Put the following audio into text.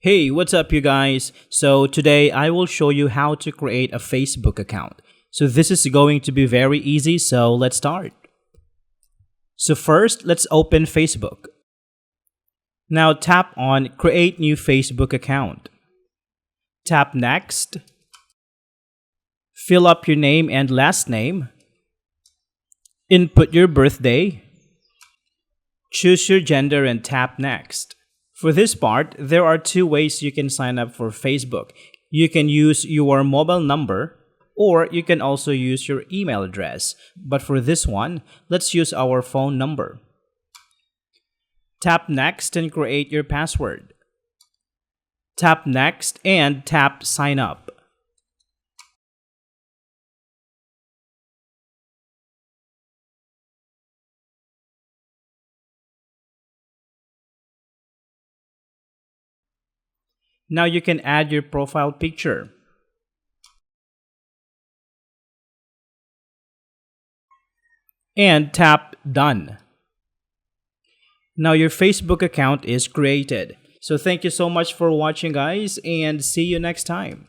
Hey, what's up, you guys? So, today I will show you how to create a Facebook account. So, this is going to be very easy, so let's start. So, first, let's open Facebook. Now, tap on Create New Facebook Account. Tap Next. Fill up your name and last name. Input your birthday. Choose your gender and tap Next. For this part, there are two ways you can sign up for Facebook. You can use your mobile number, or you can also use your email address. But for this one, let's use our phone number. Tap Next and create your password. Tap Next and tap Sign Up. Now you can add your profile picture. And tap Done. Now your Facebook account is created. So thank you so much for watching, guys, and see you next time.